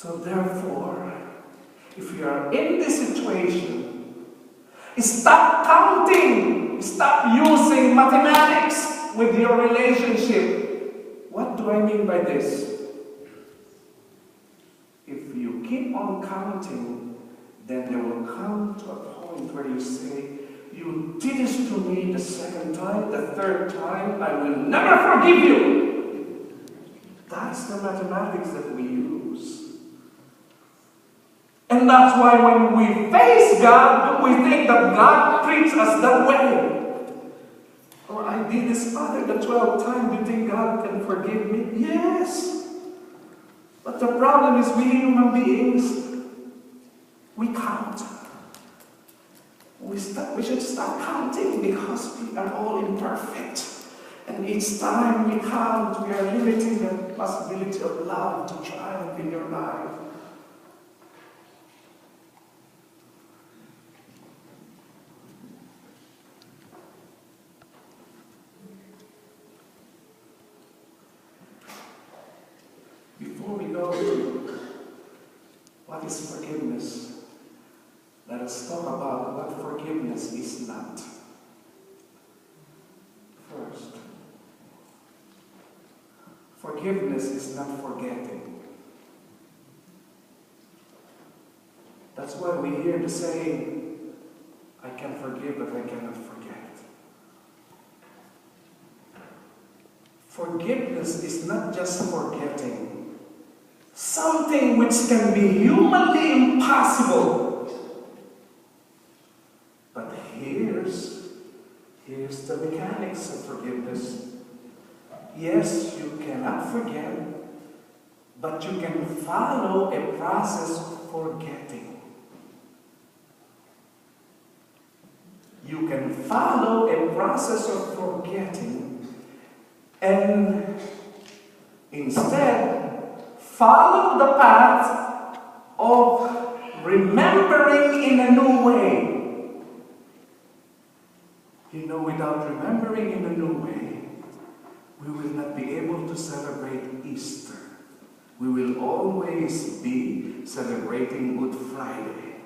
So therefore, if you are in this situation, stop counting, stop using mathematics with your relationship. What do I mean by this? If you keep on counting, then there will come to a point where you say, you did this to me the second time, the third time, I will never forgive you. That's the mathematics that we use. And that's why when we face God, we think that God treats us that way. Oh, I did this, Father, the 12th time. Do you think God can forgive me? Yes. But the problem is we human beings, we count. We should stop counting because we are all imperfect. And each time we count, we are limiting the possibility of love to triumph in your life. Before we go to what is forgiveness, let us talk about what forgiveness is not. First, forgiveness is not forgetting. That's why we hear the saying, I can forgive, but I cannot forget. Forgiveness is not just forgetting something which can be humanly impossible. But here's the mechanics of forgiveness. Yes, you cannot forget, but you can follow a process of forgetting. You can follow a process of forgetting and instead follow the path of remembering in a new way. You know, without remembering in a new way, we will not be able to celebrate Easter. We will always be celebrating Good Friday.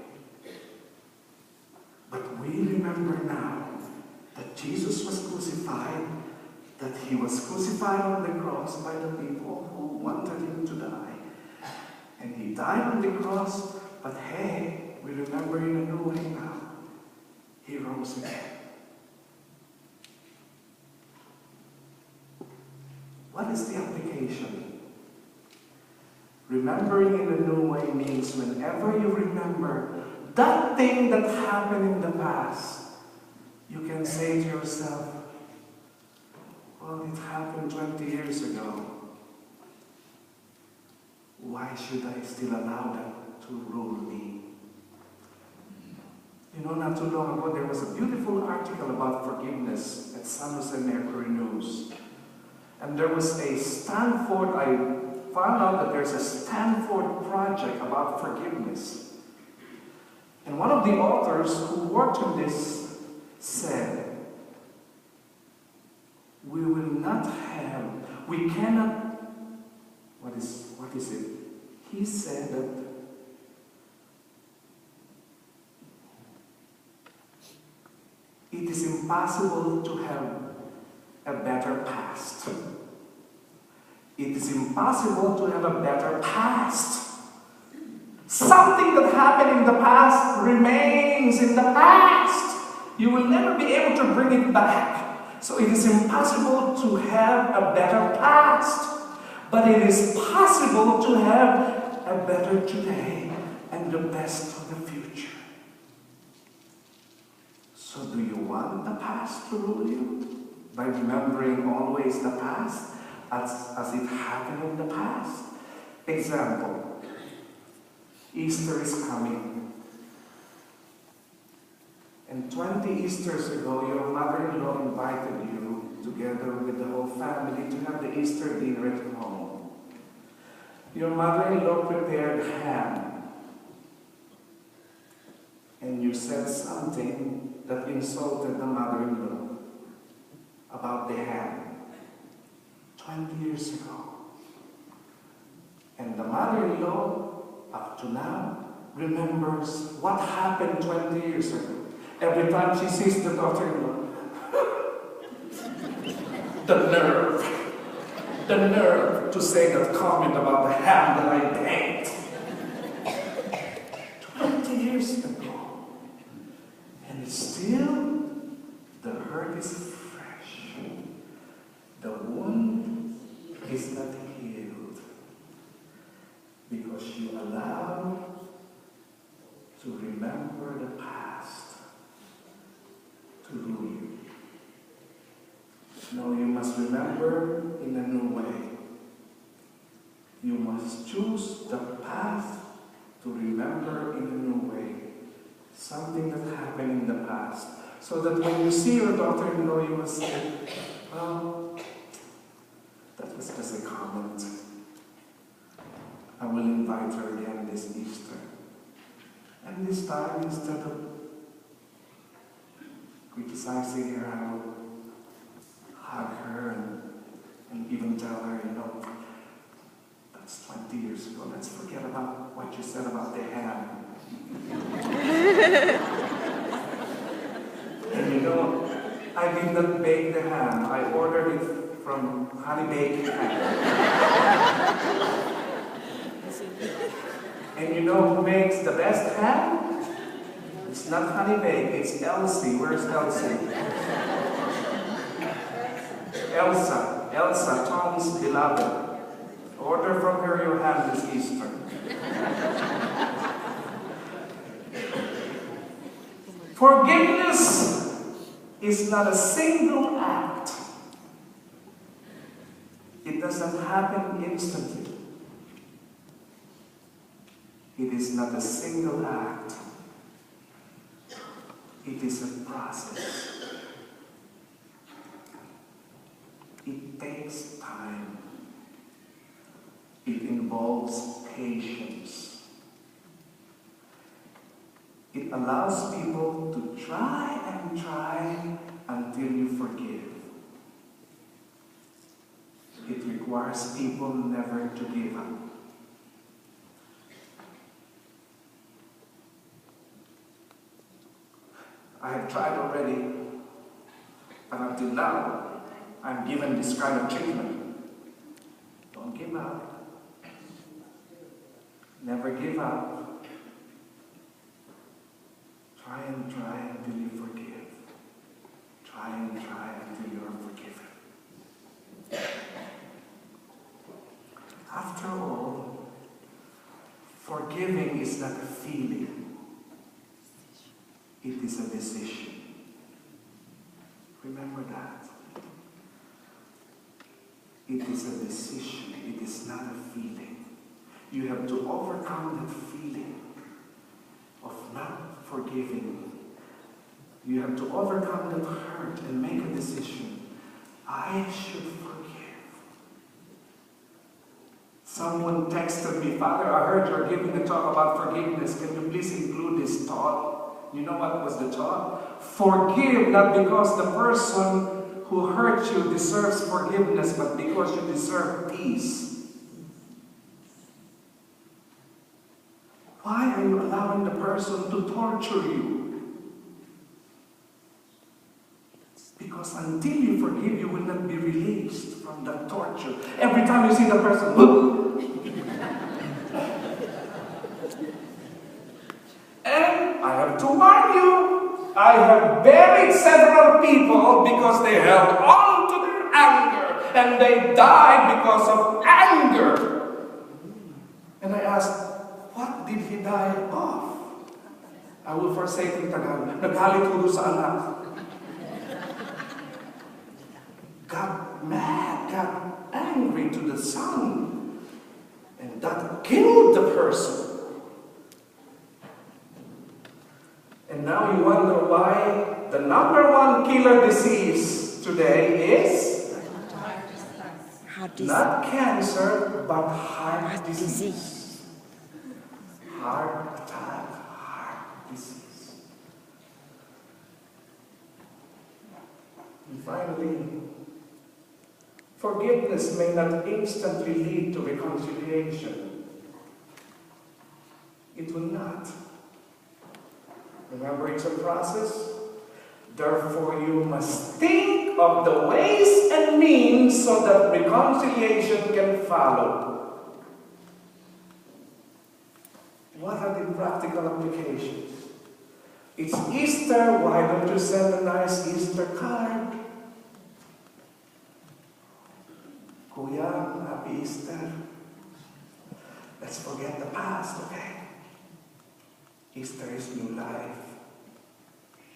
But we remember now that Jesus was crucified, that he was crucified on the cross by the people who wanted him to die. And he died on the cross, but hey, we remember in a new way now. He rose again. What is the application? Remembering in a new way means whenever you remember that thing that happened in the past, you can say to yourself, well, it happened 20 years ago. Why should I still allow that to rule me? You know, not too long ago, there was a beautiful article about forgiveness at San Jose Mercury News. And there was a Stanford, I found out that there's a Stanford project about forgiveness. And one of the authors who worked on this said, we cannot, what is it? He said that it is impossible to have a better past. It is impossible to have a better past. Something that happened in the past remains in the past. You will never be able to bring it back. So it is impossible to have a better past. But it is possible to have a better today and the best of the future. So do you want the past to rule you? By remembering always the past as it happened in the past. Example, Easter is coming. And 20 Easters ago, your mother-in-law invited you together with the whole family to have the Easter dinner at home. Your mother-in-law prepared ham. And you said something that insulted the mother-in-law about the ham 20 years ago. And the mother-in-law up to now, remembers what happened 20 years ago. Every time she sees the daughter-in-law, the nerve to say that comment about the ham that I baked 20 years ago. And still, the hurt is fresh. The wound is not healed because you allow to remember the past to rule you. No, you must remember in a new way. You must choose the path to remember in a new way. Something that happened in the past. So that when you see your daughter-in-law, you must say, well, that was just a comment. I will invite her again this Easter. And this time, instead of criticizing her, I will hug her and even tell her, that's 20 years ago. Let's forget about what you said about the ham. And I did not bake the ham. I ordered it from Honey Baked Ham. And who makes the best ham? It's not Honey Baked, it's Elsie. Where's Elsie? Elsa, Tom's beloved. Order from her your ham this Easter. Forgiveness is not a single act. It doesn't happen instantly. It is not a single act. It is a process. It takes time. It involves patience. It allows people to try and try until you forgive. It requires people never to give up. I have tried already, but until now, I'm given this kind of treatment. Don't give up. Never give up. Try and try until you forgive. Try and try until you are forgiven. After all, forgiving is not a feeling. It is a decision. Remember that. It is a decision. It is not a feeling. You have to overcome that feeling of not forgiving. You have to overcome that hurt and make a decision. I should forgive. Someone texted me, Father, I heard you're giving a talk about forgiveness. Can you please include this thought? You know what was the thought? Forgive not because the person who hurt you deserves forgiveness, but because you deserve peace. Why are you allowing the person to torture you? Because until you forgive, you will not be released from that torture. Every time you see the person, and I have to warn you, I have buried several people because they held on to their anger, and they died because of anger. And I asked, what did he die of? I will forsake in Tagalog. Nagalit ko sa anak. Got mad, got angry to the son, and that killed the person. And now you wonder why the number one killer disease today is not cancer, but heart disease. Heart attack, heart disease. And finally, forgiveness may not instantly lead to reconciliation. It will not. Remember, it's a process. Therefore, you must think of the ways and means so that reconciliation can follow. What are the practical applications? It's Easter. Why don't you send a nice Easter card? Kuya, happy Easter. Let's forget the past, okay? Easter is new life.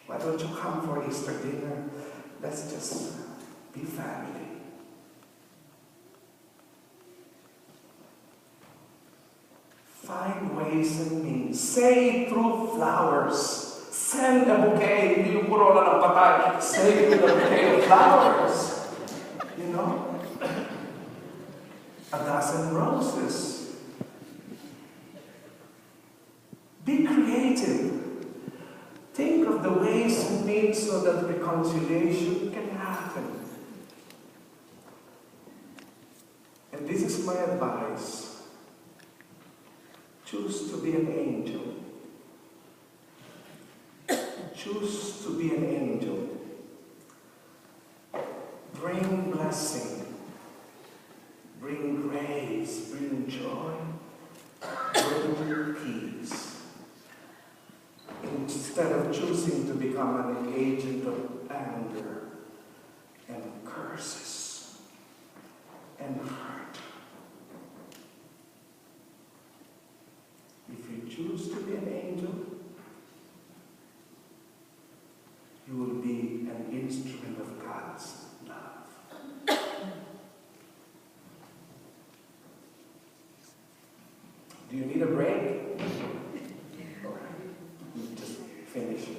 Why don't you come for Easter dinner? Let's just be family. Find ways and means. Say through flowers. Send a bouquet. Hindi yung puro na ng patay. Say through a bouquet of flowers. You know? A dozen roses. Be creative. Think of the ways and means so that reconciliation can happen. And this is my advice. Choose to be an angel. Choose to be an angel. Bring blessing. Bring grace. Bring joy. Bring peace. Instead of choosing to become an agent of anger and curses and hurt. If you choose to be an angel, you will be an instrument of God's love. Do you need a break? Just finish it.